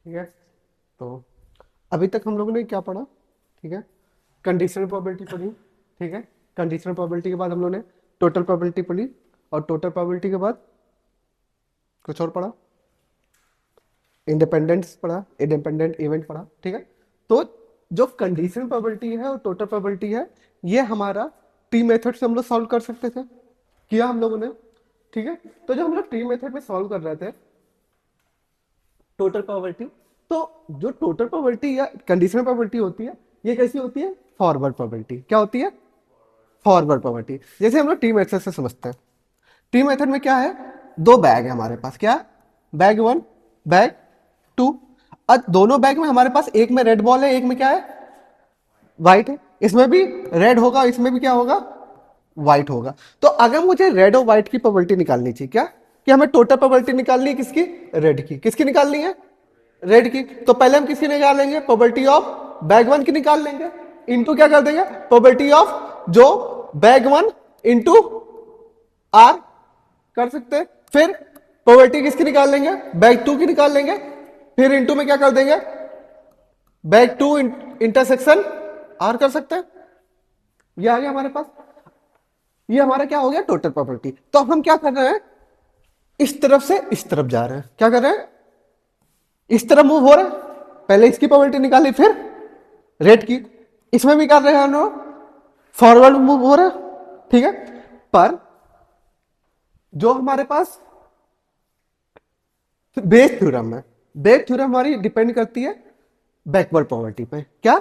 ठीक है। तो अभी तक हम लोगों ने क्या पढ़ा? ठीक है, कंडीशनल प्रोबेबिलिटी पढ़ी। ठीक है, कंडीशनल प्रोबेबिलिटी के बाद हम लोगों ने टोटल प्रोबेबिलिटी पढ़ी, और टोटल प्रोबेबिलिटी के बाद कुछ और पढ़ा, इंडिपेंडेंस पढ़ा, इंडिपेंडेंट इवेंट पढ़ा। ठीक है, तो जो कंडीशनल प्रोबेबिलिटी है और टोटल प्रोबेबिलिटी है, ये हमारा टी मेथड से हम लोग सॉल्व कर सकते थे, किया हम लोगों ने। ठीक है, तो जब हम लोग टी मेथड में सॉल्व कर रहे थे टोटल प्रोबेबिलिटी, तो जो टोटल प्रोबेबिलिटी या कंडीशनल प्रोबेबिलिटी होती है, ये कैसी होती है? Forward probability. क्या होती है? Forward probability. जैसे हम लोग टी मेथड से समझते हैं, टी मेथड में क्या है? दो बैग है हमारे पास। क्या? Bag one, bag two. अब दोनों बैग में हमारे पास एक में रेड बॉल है, एक में क्या है? व्हाइट है। इसमें भी रेड होगा, इसमें भी क्या होगा? व्हाइट होगा। तो अगर मुझे रेड और व्हाइट की प्रोबेबिलिटी निकालनी चाहिए, क्या कि हमें टोटल प्रोबेबिलिटी निकालनी है किसकी? रेड की। किसकी निकालनी है? रेड की। तो पहले हम किसकी निकालेंगे? प्रोबेबिलिटी ऑफ बैग वन की निकाल लेंगे, इनटू क्या कर देंगे? प्रोबेबिलिटी ऑफ जो बैग वन इंटू आर कर सकते हैं। फिर प्रोबेबिलिटी किसकी निकाल लेंगे? बैग टू की निकाल लेंगे, फिर इंटू में क्या कर देंगे? बैग टू इंटरसेक्शन आर कर सकते हैं। ये आ गया हमारे पास। ये हमारा क्या हो गया? Total probability. तो अब हम क्या कर रहे हैं? इस तरफ से इस तरफ जा रहे हैं। क्या कर रहे हैं? इस तरफ मूव हो रहे हैं। पहले इसकी प्रोबेबिलिटी निकाली, फिर रेड की। इसमें भी कर रहे हैं हम लोग, फॉरवर्ड मूव हो रहे हैं। ठीक है, पर जो हमारे पास बेस थ्योरम है, बेस थ्योरम हमारी डिपेंड करती है बैकवर्ड प्रोबेबिलिटी पे। क्या?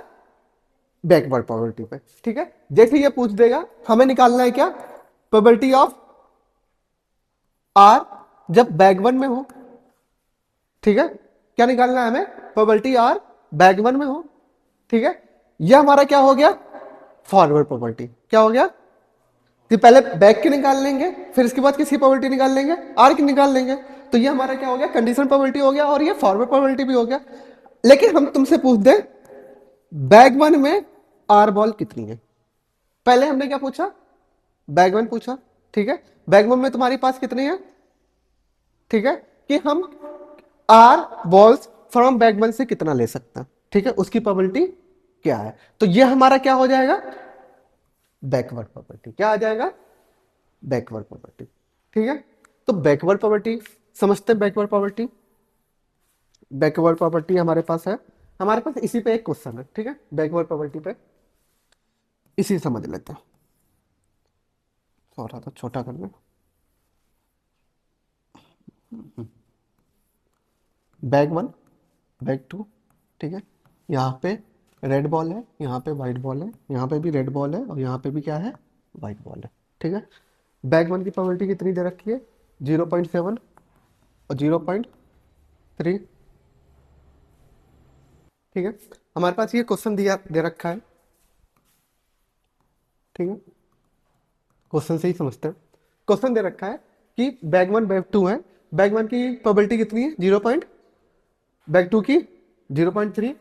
बैकवर्ड प्रोबेबिलिटी पे। ठीक है, जैसे ये पूछ देगा हमें निकालना है क्या? प्रोबेबिलिटी ऑफ आर जब बैग वन में हो। ठीक है, क्या निकालना है हमें? प्रोबेबिलिटी आर बैग वन में हो। ठीक है, यह हमारा क्या हो गया? Forward probability. क्या हो गया? कि पहले बैक की निकाल लेंगे, फिर इसके बाद किसकी प्रोबेबिलिटी निकाल लेंगे? आर की निकाल लेंगे। तो ये हमारा क्या हो गया? कंडीशन प्रोबेबिलिटी हो गया, और ये फॉरवर्ड प्रोबेबिलिटी भी हो गया। लेकिन हम तुमसे पूछ दें बैग वन में आर बॉल कितनी है? पहले हमने क्या पूछा? बैग वन पूछा। ठीक है, बैग वन में तुम्हारे पास कितनी है? ठीक है, कि हम R balls from bag one से कितना ले सकते हैं। ठीक है, उसकी प्रोबेबिलिटी क्या है? तो ये हमारा क्या हो जाएगा? Backward probability. क्या आ जाएगा? Backward probability. ठीक है, तो बैकवर्ड प्रोबेबिलिटी समझते हैं। बैकवर्ड प्रोबेबिलिटी, बैकवर्ड प्रोबेबिलिटी हमारे पास है। हमारे पास इसी पे एक क्वेश्चन है। ठीक है, बैकवर्ड प्रोबेबिलिटी पे इसी समझ लेते हैं। थोड़ा तो छोटा कर लें। Bag one, bag two. ठीक है, यहाँ पे रेड बॉल है, यहाँ पे व्हाइट बॉल है, यहाँ पे भी रेड बॉल है, और यहाँ पे भी क्या है? व्हाइट बॉल है। ठीक है, बैग वन की प्रोबेबिलिटी कितनी दे रखी है? 0.7 और 0.3। ठीक है, हमारे पास ये क्वेश्चन दिया दे रखा है। ठीक है, क्वेश्चन से ही समझते हैं। क्वेश्चन दे रखा है कि बैग वन बैग टू है, बैग वन की प्रोबेबिलिटी कितनी है? 0 पॉइंट, बैग टू की 0.3।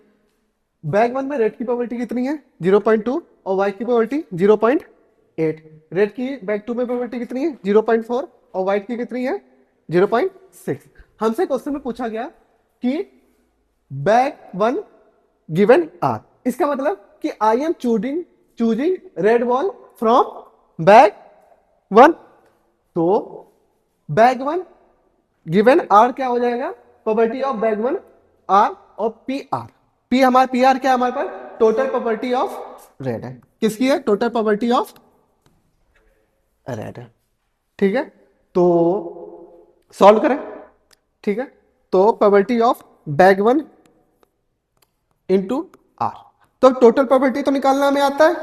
बैग वन में रेड की प्रोबेबिलिटी कितनी है? 0.2, और व्हाइट की प्रोबेबिलिटी 0.8। रेड की बैग टू में प्रोबेबिलिटी कितनी है? 0.4, और व्हाइट की कितनी है? 0.6। हमसे क्वेश्चन में पूछा गया कि बैग वन गिवन आर, इसका मतलब कि I am choosing red ball from bag one. तो बैग वन गिवन आर क्या हो जाएगा? Probability of bag one R, और पी आर। पी आर क्या है हमारे पास? टोटल प्रोबेबिलिटी ऑफ रेड है। किसकी है? टोटल प्रोबेबिलिटी ऑफ रेड है। ठीक है, तो सॉल्व करें। ठीक है, तो probability of bag one into R. तो टोटल प्रोबेबिलिटी तो निकालना हमें आता है।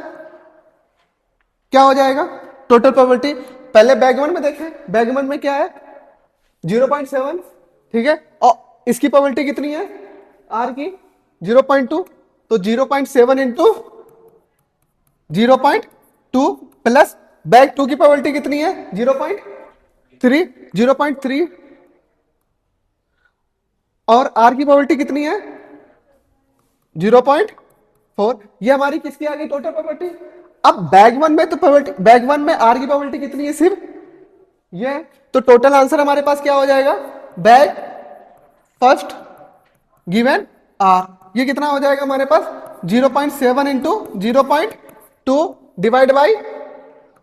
क्या हो जाएगा टोटल प्रोबेबिलिटी? पहले बैग वन में देखें, बैग वन में क्या है? 0.7। ठीक है, और इसकी प्रोबेबिलिटी कितनी है? आर की 0.2। तो 0.7 इंटू 0.2 प्लस बैग टू की प्रोबेबिलिटी कितनी है? 0.3। 0.3 और आर की प्रोबेबिलिटी कितनी है? 0.4। ये हमारी किसकी आ गई? Total probability. अब बैग वन में तो प्रोबेबिलिटी, बैग वन में आर की प्रोबेबिलिटी कितनी है? सिर्फ ये। तो टोटल आंसर हमारे पास क्या हो जाएगा? Bag first given R. ये कितना हो जाएगा हमारे पास 0.7 into 0.2 divide by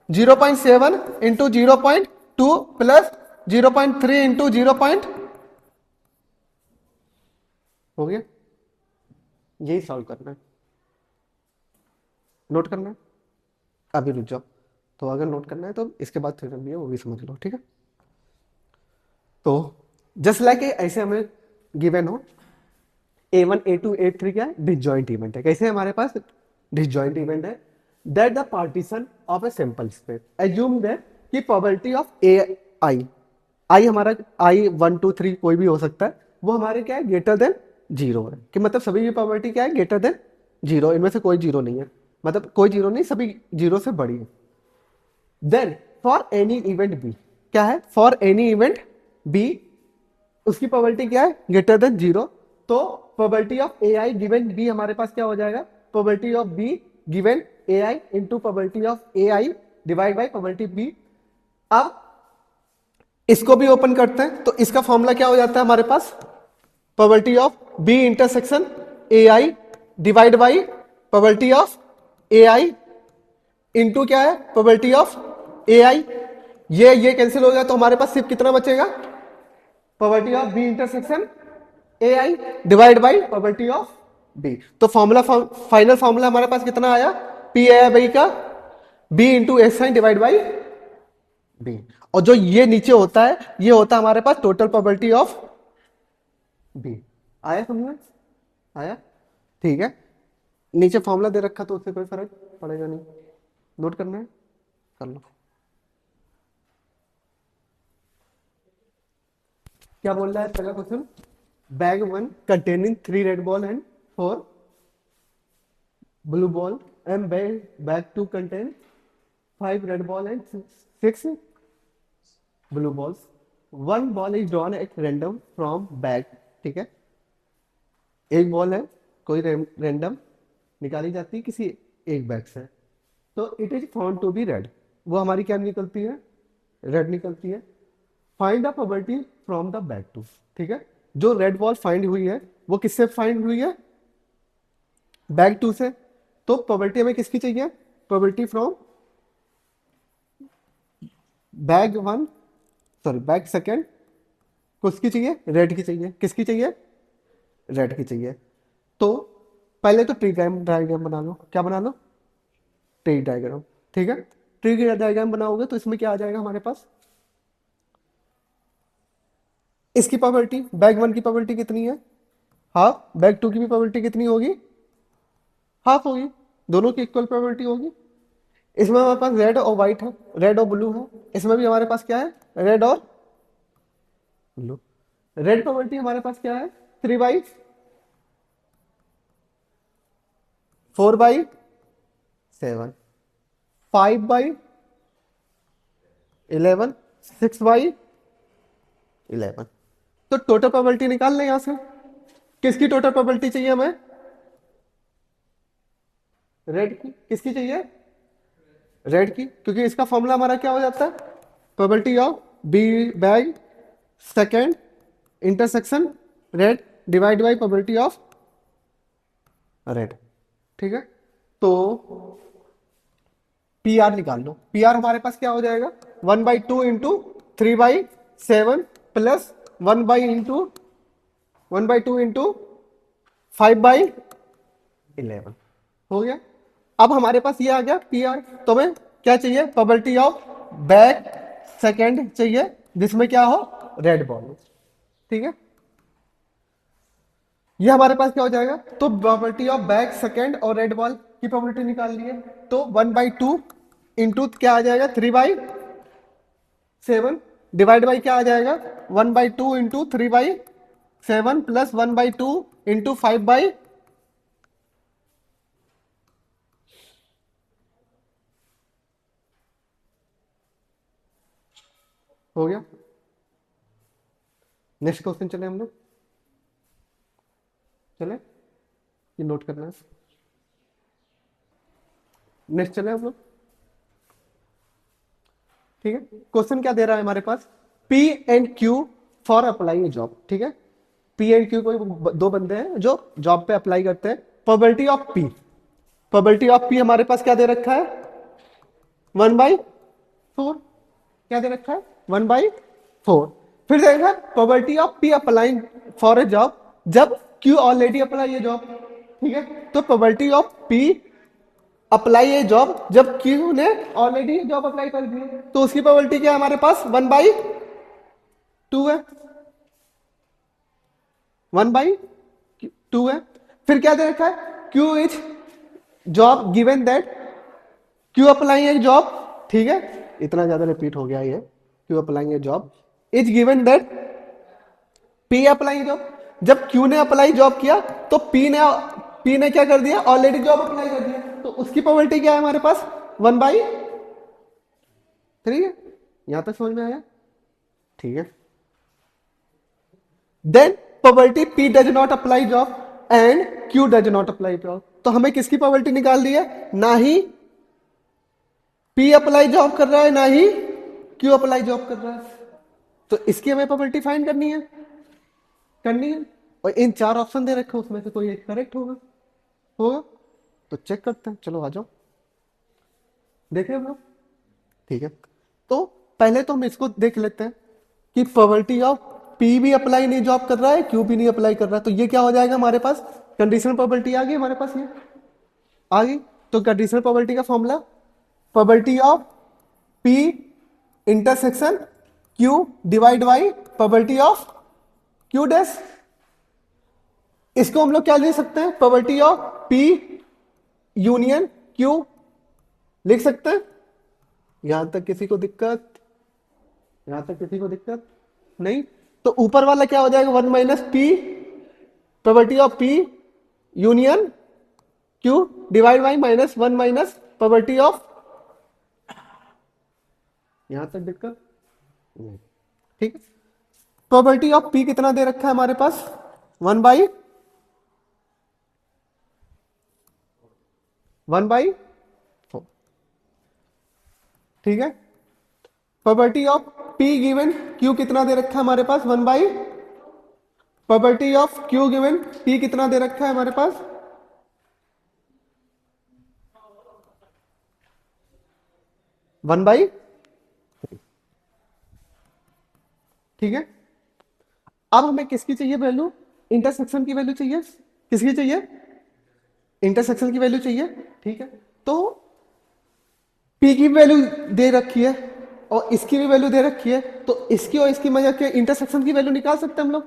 0.7 into 0.2 plus 0.3 into 0. हो गया। यही सॉल्व करना है, नोट करना है। अभी रुक जाओ, तो अगर नोट करना है तो इसके बाद थ्योरम भी है वो भी समझ लो, ठीक है। तो जस्ट लाइक ऐसे हमें गिवन हो A1 A2 A3 क्या है, डिसजॉइंट इवेंट है। कैसे हमारे पास डिसजॉइंट इवेंट है, that the partition of a sample space assume that कि प्रोबेबिलिटी ऑफ आई हमारा I1 2 3 कोई भी हो सकता है, वो हमारे क्या है ग्रेटर देन 0 है। कि मतलब सभी की प्रोबेबिलिटी क्या है ग्रेटर देन 0, इनमें से कोई 0 नहीं है, मतलब कोई 0 नहीं, सभी 0 से बड़ी है। Then for any event B, क्या है फॉर एनी इवेंट बी, उसकी प्रोबेबिलिटी क्या है ग्रेटर देन 0। तो probability of A I given B हमारे पास क्या हो जाएगा, probability of B given A I into probability of A I divide by probability B. अब इसको भी ओपन करते हैं तो इसका फॉर्मूला क्या हो जाता है हमारे पास, probability of B intersection A I divide by probability of A I into क्या है प्रोबेबिलिटी ऑफ ए आई। ये कैंसिल हो गया तो हमारे पास सिर्फ कितना बचेगा, probability of B intersection A I divide by probability of B. तो फॉर्मूला फाइनल फॉर्मूला हमारे पास कितना आया, पी ए बाई का B into S I divide by B. और जो ये नीचे होता है ये होता है हमारे पास टोटल प्रोबेबिलिटी ऑफ बी। आया समझ में, आया, ठीक है। नीचे फॉर्मूला दे रखा तो उससे कोई फर्क पड़ेगा नहीं, नोट करना है कर लो। क्या बोल रहा है पहला question, bag 1 containing 3 red ball and 4 blue ball and bag 2 contain 5 red ball and 6 blue balls. One ball is drawn at random from bag, ठीक है। एक बॉल है कोई रैंडम निकाली जाती है किसी एक बैग से, तो it is found to be red, वो हमारी क्या निकलती है, रेड निकलती है। Find the probability from the bag 2, ठीक है। जो रेड बॉल फाइंड हुई है वो किससे फाइंड हुई है, बैग 2 से। तो प्रोबेबिलिटी हमें किसकी चाहिए, probability from bag 1 sorry bag 2 किसकी चाहिए, रेड की चाहिए। किसकी चाहिए, रेड की चाहिए। तो पहले तो ट्री डायग्राम बना लो, क्या बना लो, ट्री डायग्राम, ठीक है। ट्री डायग्राम बनाओगे तो इसमें क्या आ जाएगा हमारे पास, इसकी प्रोबेबिलिटी बैग 1 की प्रोबेबिलिटी कितनी है हाफ, बैग 2 की भी प्रोबेबिलिटी कितनी होगी, हाफ होगी, दोनों की इक्वल प्रोबेबिलिटी होगी। इसमें हमारे पास रेड और व्हाइट है, रेड और ब्लू है, इसमें भी हमारे पास क्या है रेड और ब्लू। रेड प्रोबेबिलिटी हमारे पास क्या है 3/4/7, 5/11, 6/11। तो टोटल प्रोबेबिलिटी निकाल लें यहां से, किसकी टोटल प्रोबेबिलिटी चाहिए हमें, रेड की। किसकी चाहिए, रेड की, क्योंकि इसका फॉर्मूला हमारा क्या हो जाता है, probability of B bag 2 intersection red divide by probability of red, ठीक है। तो पी आर निकाल लो, पी आर हमारे पास क्या हो जाएगा 1/2 इंटू 3/7 प्लस 1/2 इंटू 5/11 हो गया। अब हमारे पास ये आ गया पी आर, तो हमें क्या चाहिए, प्रोबेबिलिटी ऑफ बैग 2 चाहिए जिसमें क्या हो रेड बॉल, ठीक है। ये हमारे पास क्या हो जाएगा, तो प्रोबेबिलिटी ऑफ बैग 2 और रेड बॉल की प्रोबेबिलिटी निकाल ली है, तो 1/2 इंटू क्या आ जाएगा 3/7 डिवाइड बाई क्या आ जाएगा 1/2 इंटू 3/7 प्लस 1/2 इंटू 5/, हो गया। नेक्स्ट क्वेश्चन चले हम लोग, चले ये नोट करना है, नेक्स्ट चले हम लोग, ठीक है। क्वेश्चन क्या दे रहा है हमारे पास, P and Q for apply a job, ठीक है। पी एंड क्यू कोई दो बंदे हैं जो जॉब पे अप्लाई करते हैं। Probability of P, probability of P हमारे पास क्या दे रखा है 1/4। क्या दे रखा है 1/4। फिर देखा probability of P applying for a job जब Q already apply a job. ठीक है, तो probability of P apply a job जब क्यू ने ऑलरेडी जॉब अप्लाई कर दी है, तो उसकी प्रोबेबिलिटी क्या है हमारे पास 1/2 है। 1/2 है। फिर क्या दे रखा है Q is job given that Q apply a job. ठीक है, इतना ज्यादा रिपीट हो गया ये, Q apply a job is given that P apply job. जब क्यू ने अप्लाई जॉब किया तो पी ने क्या कर दिया ऑलरेडी जॉब अप्लाई कर दिया, तो उसकी प्रोबेबिलिटी क्या है हमारे पास 1/3 है। यहां तक समझ में आया? ठीक है, then probability P does not apply job and Q does not apply job. तो हमें किसकी प्रोबेबिलिटी निकाल दी है, ना ही पी अप्लाई जॉब कर रहा है ना ही क्यू अप्लाई जॉब कर रहा है, तो इसकी हमें प्रोबेबिलिटी फाइंड करनी है। और इन 4 ऑप्शन दे रखे उसमें से कोई एक करेक्ट होगा तो चेक करते हैं। चलो आ जाओ, देखें हम लोग। ठीक है, तो पहले तो हम इसको देख लेते हैं कि प्रोबेबिलिटी ऑफ पी भी अप्लाई नहीं जॉब कर रहा है, क्यू भी नहीं अप्लाई कर रहा है, तो ये क्या हो जाएगा हमारे पास कंडीशनल प्रोबेबिलिटी आ गई हमारे पास, ये आ गई। तो कंडीशनल प्रोबेबिलिटी का formula probability of P intersection Q divide by probability of Q dash. इसको हम लोग क्या लिख सकते हैं, probability of P union Q लिख सकते हैं। यहां तक किसी को दिक्कत? नहीं? तो ऊपर वाला क्या हो जाएगा 1 minus P probability of P union Q divide by -1 minus probability of. यहां तक दिक्कत? ठीक है, प्रोबेबिलिटी ऑफ पी कितना दे रखा है हमारे पास 1/4। ठीक है, probability of P given Q कितना दे रखा है हमारे पास 1/। Probability of Q given P कितना दे रखा है हमारे पास 1/। ठीक है, अब हमें किसकी चाहिए वैल्यू, इंटरसेक्शन की वैल्यू चाहिए। किसकी चाहिए, इंटरसेक्शन की वैल्यू चाहिए। ठीक है, तो पी की वैल्यू दे रखी है और इसकी भी वैल्यू दे रखी है, तो इसकी और इसकी मजा के इंटरसेक्शन की वैल्यू निकाल सकते हैं हम लोग,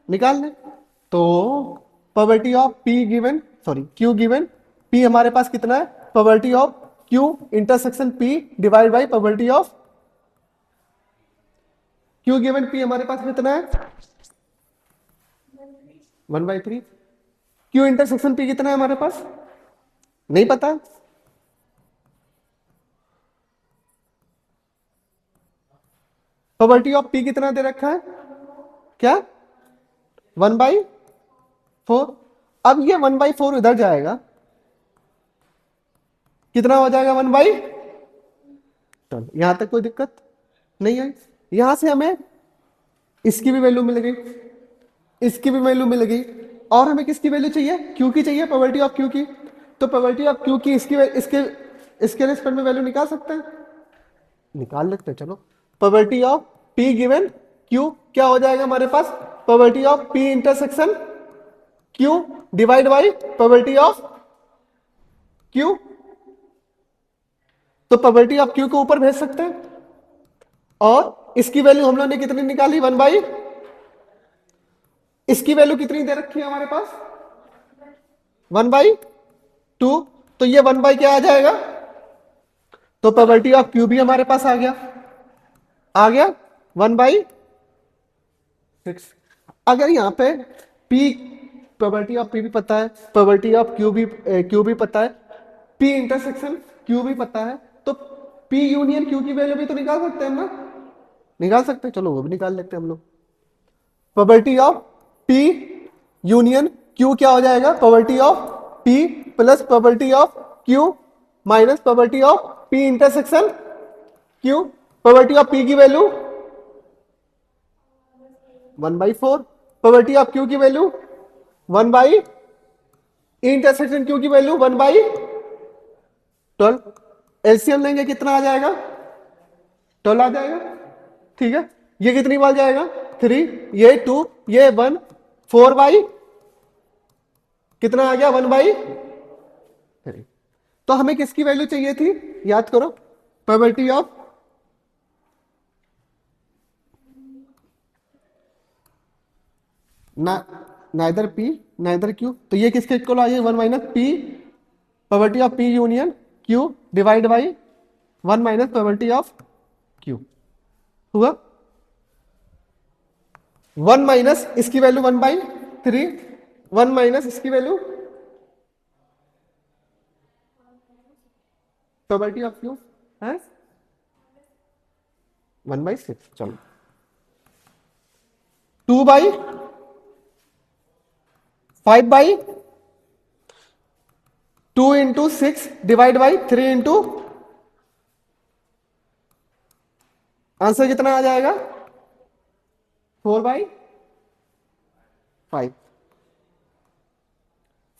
निकाल लें। तो probability of P given Q given P हमारे पास कितना है, probability of Q intersection P divide by probability of Q given P हमारे पास कितना है 1/3। क्यू इंटरसेक्शन पी कितना है हमारे पास नहीं पता। प्रोबेबिलिटी ऑफ पी कितना दे रखा है, क्या 1/4। अब ये 1/4 इधर जाएगा, कितना हो जाएगा 1/। चलो यहां तक कोई दिक्कत नहीं है। यहां से हमें इसकी भी वैल्यू मिल गई, इसकी भी वैल्यू मिल गई, और हमें किसकी वैल्यू चाहिए, क्यू की चाहिए, प्रोबेबिलिटी ऑफ क्यू की। तो प्रोबेबिलिटी ऑफ क्यू की इसके रिस्पेक्ट में वैल्यू निकाल सकते हैं, निकाल लेते हैं। चलो probability of P given Q क्या हो जाएगा हमारे पास, probability of P intersection Q divide by probability of Q. तो प्रोबेबिलिटी ऑफ क्यू को ऊपर भेज सकते हैं, और इसकी वैल्यू हम लोग ने कितनी निकाली 1/। इसकी वैल्यू कितनी दे रखी है हमारे पास 1/2। तो ये 1/ क्या आ जाएगा, तो प्रोबेबिलिटी ऑफ क्यू भी हमारे पास आ गया 1/6। अगर यहां पे P प्रोबेबिलिटी ऑफ P भी पता है, प्रोबेबिलिटी ऑफ क्यू भी पता है, P इंटरसेक्शन Q भी पता है, तो P यूनियन Q की वैल्यू भी तो निकाल सकते हैं ना, निकाल सकते हैं। चलो वो भी निकाल लेते हैं हम लोग। Probability of P union Q क्या हो जाएगा, probability of P plus probability of Q minus probability of P intersection Q। Probability of P की वैल्यू 1/4 प्रोबेबिलिटी ऑफ क्यू की वैल्यू 1/, इंटरसेक्शन क्यू की वैल्यू 1/12। एलसीएम लेंगे कितना आ जाएगा? 12 आ जाएगा। ठीक है, ये कितनी बार जाएगा? 3, ये 2, ये 1, 4/, कितना आ गया? 1/3। तो हमें किसकी वैल्यू चाहिए थी? याद करो, प्रोबेबिलिटी ऑफ ना नाइदर पी नाइदर क्यू। तो ये किसके इक्वल आ जाएगी? 1 - P probability of P union Q divide by 1 - probability of Q. हुआ 1 - इसकी वैल्यू 1/3, 1 - इसकी वैल्यू प्रोबेबिलिटी ऑफ क्यू है 1/6। चलो 2/5/2 × 6 डिवाइड बाई 3 × आंसर कितना आ जाएगा? 4/5।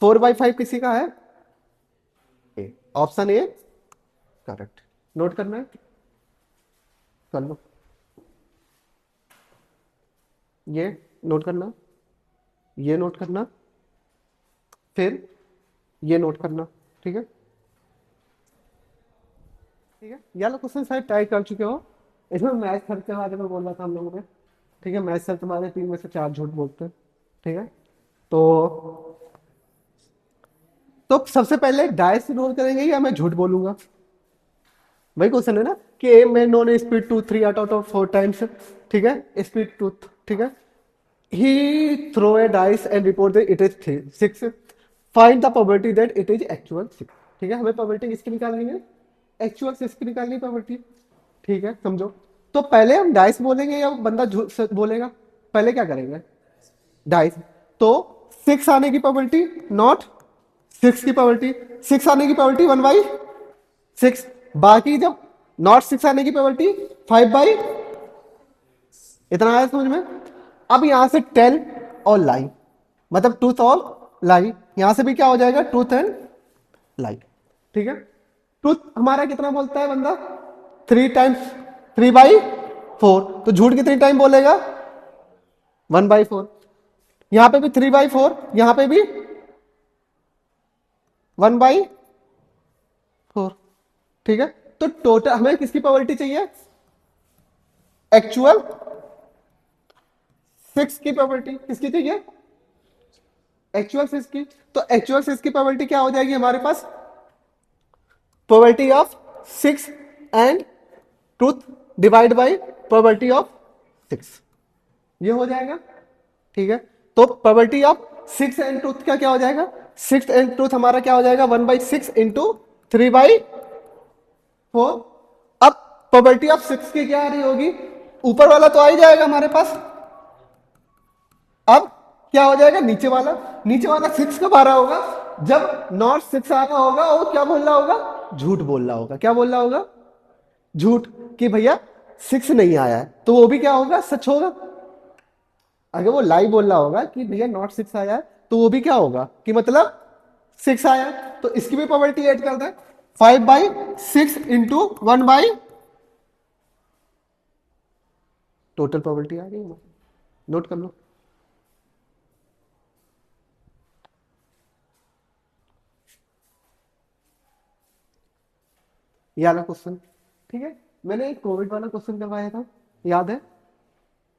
4/5 किसी का है? ए, ऑप्शन ए करेक्ट। नोट करना है, कर लो। ये नोट करना, ये नोट करना, फिर ये नोट करना। ठीक है, ठीक है। ये वाला क्वेश्चन शायद ट्राई कर चुके हो। इसमें मैथ सर के बारे में बोला था हम लोगों ने। ठीक है, मैथ सर तुम्हारे 3 में से 4 झूठ बोलते हैं। ठीक है, तो सबसे पहले डाइस रोल करेंगे या मैं झूठ बोलूंगा? वही क्वेश्चन है ना कि ए में नॉन स्पीड टू 3/4 टाइम्स। ठीक है, स्पीड टूथ। ठीक है, he throw a dice and report that it is 6। find the probability that it is actual 6। ठीक है, हमें प्रोबेबिलिटी किसकी निकालनी है? एक्चुअल 6 की निकालनी प्रोबेबिलिटी। ठीक है, समझो। तो पहले हम डाइस बोलेंगे या बंदा झूठ सच बोलेगा? पहले क्या करेंगे? डाइस। तो 6 आने की प्रोबेबिलिटी नॉट 6 की प्रोबेबिलिटी, 6 आने की प्रोबेबिलिटी 1/6। बाकी जब नॉट 6 आने की प्रोबेबिलिटी 5/, इतना आया समझ में? अब यहां से टेल और लाई, मतलब ट्रूथ और लाई, यहां से भी क्या हो जाएगा? Truth and lie. ठीक है, ट्रूथ हमारा कितना बोलता है बंदा? 3 टाइम्स 3/4। तो झूठ कितनी टाइम बोलेगा? 1/4। यहां पे भी 3/4, यहां पे भी 1/4। ठीक है, तो टोटल हमें किसकी प्रोबेबिलिटी चाहिए? एक्चुअल 6 की प्रोबेबिलिटी। किसकी चाहिए? एक्चुअल 6 की। तो एक्चुअल 6 की प्रोबेबिलिटी क्या हो जाएगी हमारे पास? Probability of 6 and truth divide by probability of 6। ये हो जाएगा। ठीक है, तो प्रोबेबिलिटी ऑफ 6 एंड ट्रूथ क्या क्या हो जाएगा? 6 एंड ट्रूथ हमारा क्या हो जाएगा? 1/6 इंटू 3/4। अब प्रोबेबिलिटी ऑफ 6 की क्या आ रही होगी? ऊपर वाला तो आ ही जाएगा हमारे पास। अब क्या हो जाएगा? नीचे वाला। नीचे वाला 6 कब आ रहा होगा? जब नॉट 6 आ रहा होगा और क्या बोल रहा होगा? झूठ बोल रहा होगा। क्या बोल रहा होगा? झूठ, कि भैया 6 नहीं आया है। तो वो भी क्या होगा? सच होगा। अगर वो लाई बोल रहा होगा कि भैया नॉट 6 आया है, तो वो भी क्या होगा? कि मतलब 6 आया है। तो इसकी भी प्रोबेबिलिटी ऐड करता है। 5/6 इंटू 1/, टोटल प्रोबेबिलिटी आ गई। नोट कर लो। ये वाला क्वेश्चन। ठीक है, मैंने एक कोविड वाला क्वेश्चन करवाया था, याद है?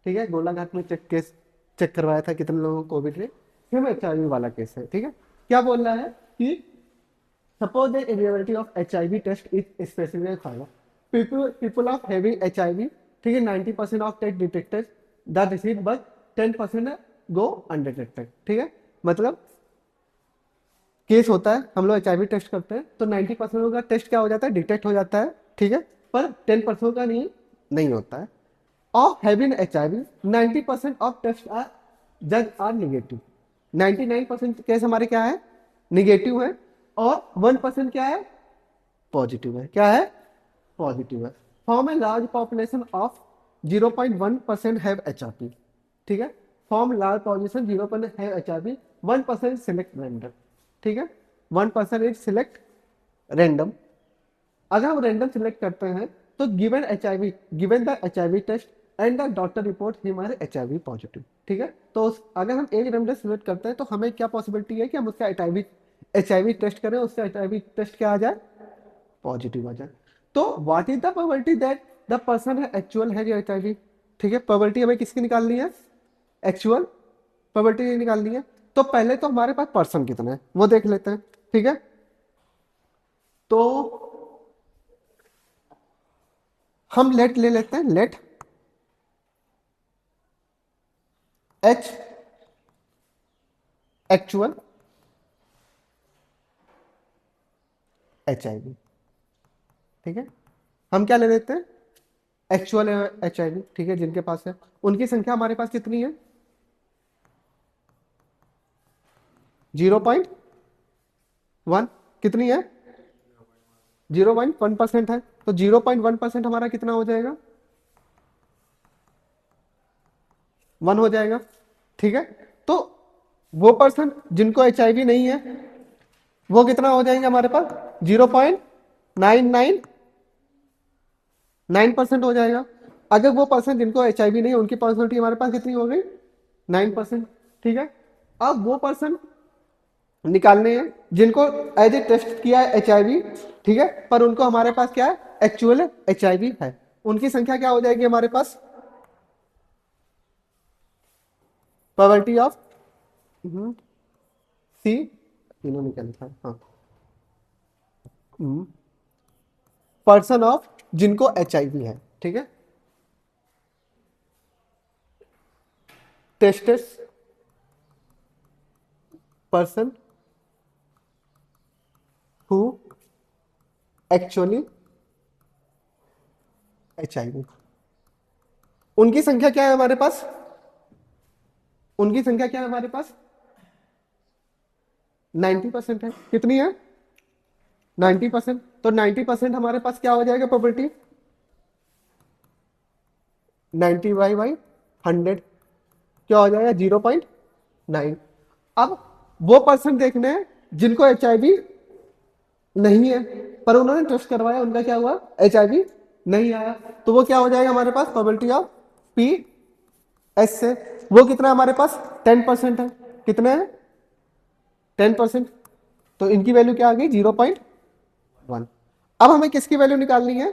ठीक है, गोलाघाट में चेक करवाया था कितने लोगों को कोविड है। फिर में HIV वाला केस है। ठीक है, क्या बोल रहा है कि suppose the availability of HIV test is specific for people of having HIV। ठीक है, 90% of test detected the disease but 10% go undetected. ठीक है, मतलब केस होता है, हम लोग HIV टेस्ट करते हैं तो 90% का टेस्ट क्या हो जाता है? डिटेक्ट हो जाता है। ठीक है, पर 10% का नहीं होता है। of having HIV 90% of tests are judged are negative। 99% case हमारे क्या है? निगेटिव है। और 1% क्या है? पॉजिटिव है। क्या है? पॉजिटिव है। Form a large population of 0.1% have HRP। ठीक है, फॉर्म लार्ज पॉजिशन 0% है HIV, 1% सिलेक्ट रैंडम, ठीक है, 1% इज सिलेक्ट रैंडम। अगर हम रैंडम सिलेक्ट करते हैं तो given HIV, given the HIV test and the doctor report हमारे HIV पॉजिटिव, ठीक है। तो अगर हम एक रैंडम सिलेक्ट करते हैं तो हमें क्या पॉसिबिलिटी है कि हम उसका HIV टेस्ट करें, उसका HIV टेस्ट क्या आ जाए, पॉजिटिव आ जाए। तो what is the probability that the person है एक्चुअल है HIV, ठीक है। प्रोबेबिलिटी हमें किसकी निकालनी है, एक्चुअल प्रोबेबिलिटी निकालनी है। तो पहले तो हमारे पास पर्सन कितने हैं वो देख लेते हैं, ठीक है। तो हम लेट ले लेते हैं, लेट H एक्चुअल HIV, ठीक है। हम क्या ले लेते हैं, एक्चुअल HIV, ठीक है, जिनके पास है उनकी संख्या हमारे पास कितनी है, 0.1, कितनी है, 0.1% है। तो 0.1% हमारा कितना हो जाएगा, 1 हो जाएगा, ठीक है। तो वो पर्सन जिनको HIV नहीं है वो कितना हो जाएंगे हमारे पास, 0.999% हो जाएगा। अगर वो पर्सन जिनको HIV नहीं है उनकी पर्सनैलिटी हमारे पास कितनी हो गई, 9%, ठीक है। अब वो पर्सन निकालने हैं जिनको एज ए टेस्ट किया है HIV, ठीक है, पर उनको हमारे पास क्या है, एक्चुअल HIV है। उनकी संख्या क्या हो जाएगी हमारे पास, प्रोबेबिलिटी ऑफ सी, तीनों निकल था, हाँ, पर्सन ऑफ जिनको HIV है, ठीक है, tastes person who actually HIV, उनकी संख्या क्या है हमारे पास, उनकी संख्या क्या है हमारे पास, 90% है, कितनी है, 90%। तो 90% हमारे पास क्या हो जाएगा प्रोबेबिलिटी, 90/100 क्या हो जाएगा, 0.9। अब वो पर्सन देखने हैं जिनको HIV नहीं है पर उन्होंने टेस्ट करवाया, उनका क्या हुआ, HIV नहीं आया। तो वो क्या हो जाएगा हमारे पास, प्रोबेबिलिटी ऑफ PS से वो कितना हमारे पास, 10% है, कितना है, 10%। तो इनकी वैल्यू क्या आ गई, 0.1। अब हमें किसकी वैल्यू निकालनी है,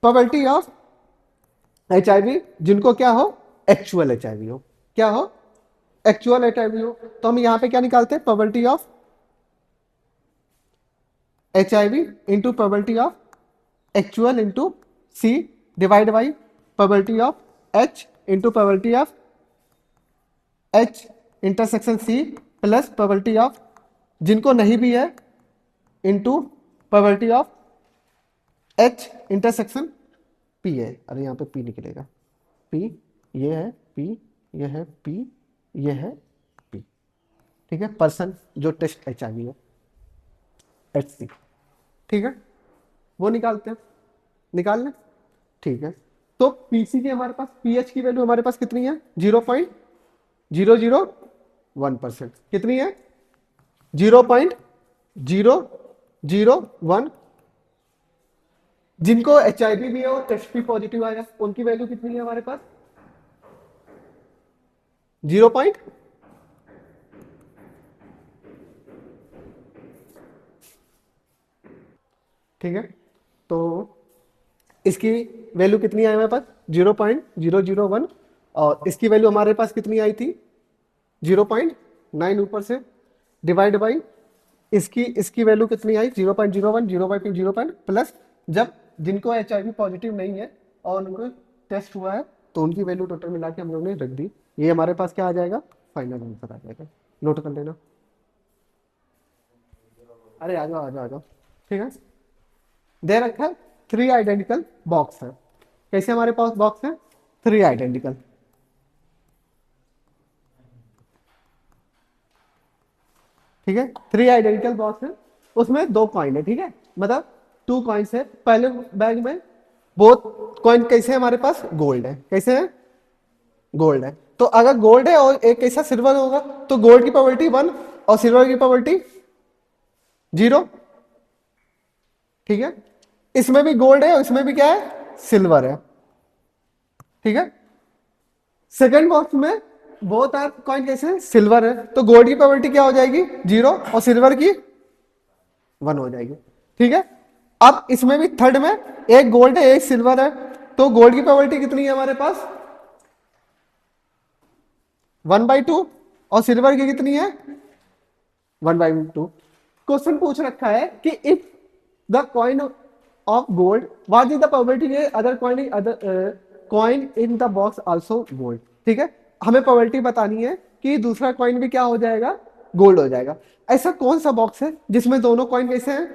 प्रोबेबिलिटी ऑफ HIV जिनको क्या हो, एक्चुअल HIV हो, क्या हो, एक्चुअल HIV हो। तो हम यहां पे क्या निकालते हैं, probability of HIV into probability of actual into C divide by probability of H into probability of H intersection C plus probability of जिनको नहीं भी है into probability of H intersection P है, अरे यहाँ पे P निकलेगा, P ये है, P ये है, P ये है, P, ठीक है, पर्सन जो टेस्ट HIV है HC, ठीक है, वो निकालते हैं, निकाल लें, ठीक है। तो PC की हमारे पास, PH की वैल्यू हमारे पास कितनी है, 0.001%, कितनी है, 0.001। जिनको HIV भी है और टेस्ट भी पॉजिटिव आया उनकी वैल्यू कितनी है हमारे पास, 0. ठीक है, तो इसकी वैल्यू कितनी आई हमारे पास, 0.001 और इसकी वैल्यू हमारे पास कितनी आई थी, 0.9 ऊपर से डिवाइड बाई इसकी वैल्यू कितनी आई, 0.01, 0.2, 0. प्लस जब जिनको HIV पॉजिटिव नहीं है और उनको टेस्ट हुआ है तो उनकी वैल्यू टोटल मिला के हम लोग ने रख दी। ये हमारे पास क्या आ जाएगा, फाइनल आंसर आ जाएगा, नोट कर लेना। अरे आ जाओ आ जाओ आ जाओ, ठीक है। दे रखा है 3 आइडेंटिकल बॉक्स है, कैसे हमारे पास बॉक्स है, 3 आइडेंटिकल, ठीक है, 3 आइडेंटिकल बॉक्स है, उसमें 2 कॉइन है, ठीक है, मतलब 2 कॉइन्स है। पहले बैग में बोथ कॉइन कैसे है हमारे पास, गोल्ड है, कैसे है, गोल्ड है। तो अगर गोल्ड है और एक ऐसा सिल्वर होगा तो गोल्ड की प्रोबेबिलिटी 1 और सिल्वर की प्रोबेबिलिटी 0। ठीक है, इसमें भी गोल्ड है और इसमें भी क्या है, सिल्वर है। ठीक है, सेकंड बॉक्स में बोथ आर कॉइन कैसे हैं, सिल्वर है, तो गोल्ड की प्रोबेबिलिटी क्या हो जाएगी 0 और सिल्वर की 1 हो जाएगी। ठीक है, अब इसमें भी थर्ड में एक गोल्ड है एक सिल्वर है, तो गोल्ड की प्रोबेबिलिटी कितनी है हमारे पास 1/2 और सिल्वर की कितनी है 1/2। क्वेश्चन पूछ रखा है कि if the coin of gold what is the probability other coin in the box also gold. ठीक है, हमें प्रोबेबिलिटी बतानी है कि दूसरा कॉइन भी क्या हो जाएगा, गोल्ड हो जाएगा। ऐसा कौन सा बॉक्स है जिसमें दोनों कॉइन कैसे हैं,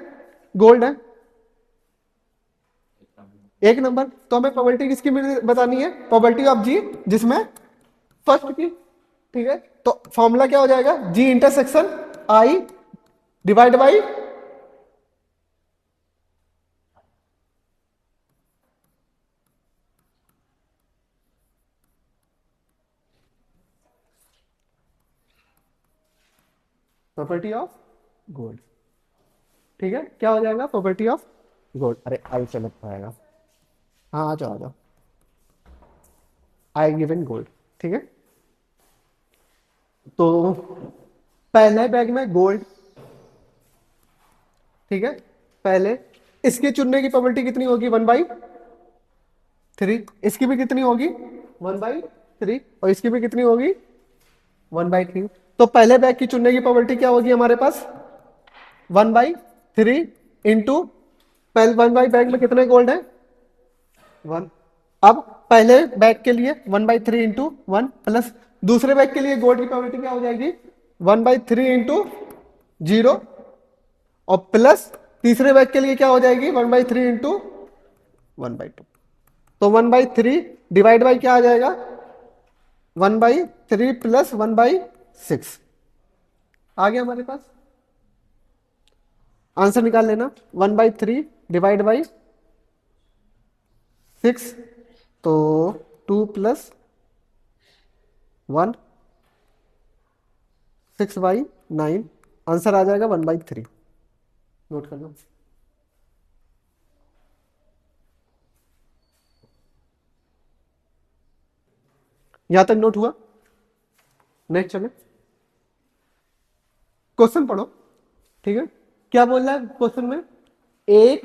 गोल्ड है, 1 नंबर। तो हमें प्रोबेबिलिटी किसकी बतानी है, प्रोबेबिलिटी ऑफ जी, जिसमें फर्स्ट की। ठीक है, तो फॉर्मूला क्या हो जाएगा, जी intersection I divide by property of gold. ठीक है, क्या हो जाएगा प्रॉपर्टी ऑफ गोल्ड, अरे आई से लग पाएगा, हाँ आ जाओ आ जाओ, आई गिवन गोल्ड। ठीक है, तो पहले बैग में गोल्ड। ठीक है, पहले इसके चुनने की प्रोबेबिलिटी कितनी होगी 1/3, इसकी भी कितनी होगी 1/3 और इसकी भी कितनी होगी 1/3। तो पहले बैग की चुनने की प्रोबेबिलिटी क्या होगी हमारे पास 1/3 इंटू पहले 1/बैग में कितने गोल्ड है 1। अब पहले बैग के लिए 1/3 इंटू 1 प्लस दूसरे बैग के लिए गोल्ड की प्रोबेबिलिटी क्या हो जाएगी 1/3 इंटू 0 और प्लस तीसरे बैग के लिए क्या हो जाएगी 1/3 इंटू 1/2। तो 1/3 डिवाइड बाई क्या आ जाएगा 1/3 प्लस 1/6 आ गया हमारे पास। आंसर निकाल लेना 1/3 डिवाइड बाई 6, तो 2 प्लस 1 6/9 आंसर आ जाएगा 1/3। नोट कर लो। यहां तक नोट हुआ, नेक्स्ट चले क्वेश्चन पढ़ो। ठीक है, क्या बोल रहा है क्वेश्चन में, एक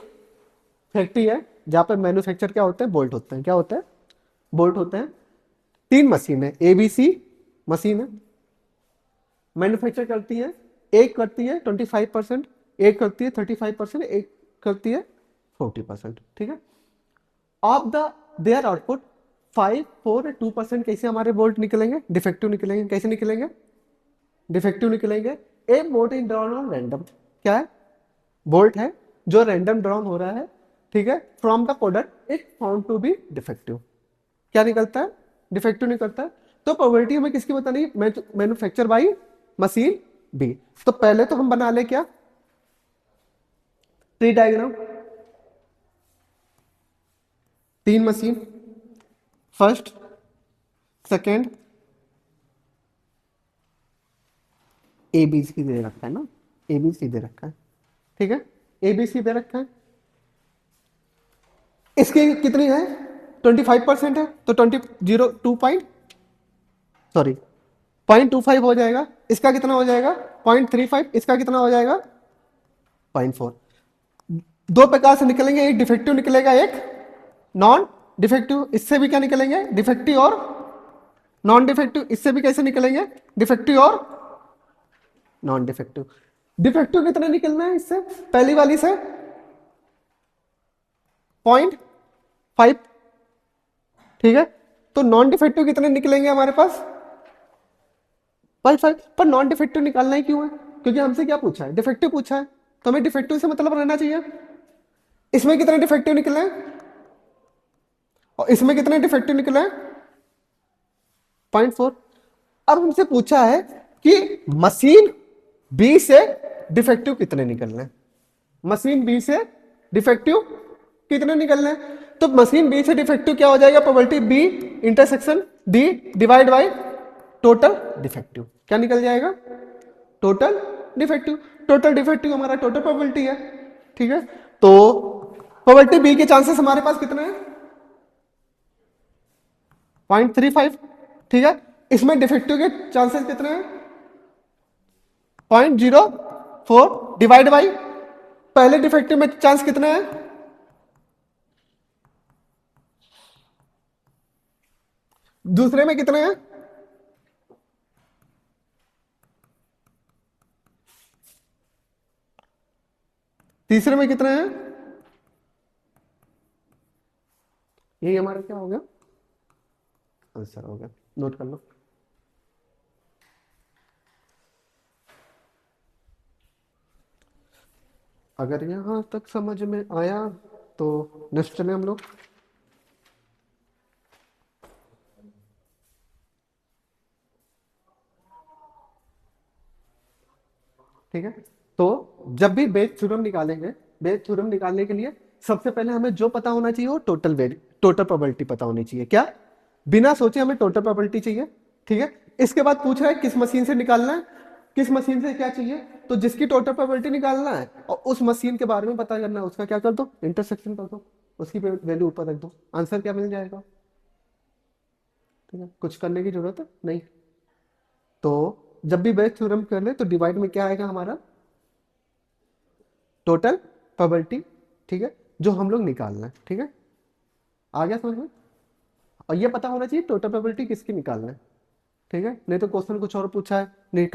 फैक्ट्री है जहां पर मैन्युफैक्चर क्या होते हैं, बोल्ट होते हैं, क्या होता है बोल्ट होते हैं। 3 मशीन है, ABC मशीन है, मैन्युफैक्चर करती है, एक करती है 25%, एक करती है 35%, एक करती है 40%। ठीक है, ऑफ द देयर आउटपुट 5, 4, 2% कैसे हमारे बोल्ट निकलेंगे, डिफेक्टिव निकलेंगे। कैसे निकलेंगे, डिफेक्टिव निकलेंगे। ए bolt in drawn on random, क्या है बोल्ट है जो रैंडम ड्रॉन हो रहा है। ठीक है, from the product it found to be defective, क्या निकलता है डिफेक्टिव निकलता है। तो प्रोबेबिलिटी हमें किसकी बतानी, मैन्युफैक्चर बाई मशीन बी। तो पहले तो हम बना ले क्या tree diagram, 3 machine, first second ABC दे रखा है ना, ABC दे रखा है। ठीक है, ABC दे रखा है, इसकी कितनी है 25% है, तो 0.25 हो जाएगा। इसका कितना हो जाएगा 0.35, इसका कितना हो जाएगा 0.4। दो प्रकार से निकलेंगे, एक डिफेक्टिव निकलेगा एक नॉन डिफेक्टिव। इससे भी क्या निकलेंगे डिफेक्टिव और नॉन डिफेक्टिव, इससे भी कैसे निकलेंगे डिफेक्टिव और नॉन डिफेक्टिव। डिफेक्टिव कितने निकलना है इससे, पहली वाली से 0.5। ठीक है, तो नॉन डिफेक्टिव कितने निकलेंगे हमारे पास 0.5। पर नॉन डिफेक्टिव निकालना ही क्यों है, क्योंकि हमसे क्या पूछा है डिफेक्टिव पूछा है, तो हमें डिफेक्टिव से मतलब रहना चाहिए। इसमें कितने डिफेक्टिव निकले हैं और इसमें कितने डिफेक्टिव निकले हैं 0.4। अब हमसे पूछा है कि मशीन बी से डिफेक्टिव कितने निकलने, मशीन बी से डिफेक्टिव कितने निकलने। तो मशीन बी से डिफेक्टिव क्या हो जाएगा, probability B intersection D divide by total defective, क्या निकल जाएगा, टोटल डिफेक्टिव। टोटल डिफेक्टिव हमारा टोटल प्रोबेबिलिटी है, ठीक है। तो प्रोबेबिलिटी बी के चांसेस हमारे पास कितने हैं, 0.35, ठीक है। इसमें डिफेक्टिव के चांसेस कितने हैं, 0.04 डिवाइड बाई पहले डिफेक्टिव में चांस कितने हैं, दूसरे में कितने हैं, तीसरे में कितने हैं, यही हमारा क्या हो गया, आंसर हो गया, नोट कर लो। अगर यहां तक समझ में आया तो नेक्स्ट चले हम लोग। ठीक है, तो जब भी बेस थ्योरम निकालेंगे, बेस थ्योरम निकालने के लिए सबसे पहले हमें जो पता होना चाहिए वो टोटल प्रोबेबिलिटी पता होनी चाहिए, क्या, बिना सोचे हमें टोटल प्रोबेबिलिटी चाहिए, ठीक है। इसके बाद पूछ रहा है किस मशीन से निकालना है, किस मशीन से क्या चाहिए, तो जिसकी टोटल प्रोबेबिलिटी निकालना है और उस मशीन के बारे में पता करना है, उसका क्या कर दो, इंटरसेक्शन कर दो, उसकी वैल्यू ऊपर रख दो, आंसर क्या मिल जाएगा, ठीक है, कुछ करने की जरूरत है नहीं। तो जब भी बेस थ्योरम कर ले तो डिवाइड में क्या आएगा हमारा, टोटल प्रोबेबिलिटी, ठीक है, जो हम लोग निकालना है, ठीक है, आ गया समझ में। और ये पता होना चाहिए टोटल प्रोबेबिलिटी किसकी निकालना है, ठीक है, नहीं तो क्वेश्चन कुछ और पूछा है निकाल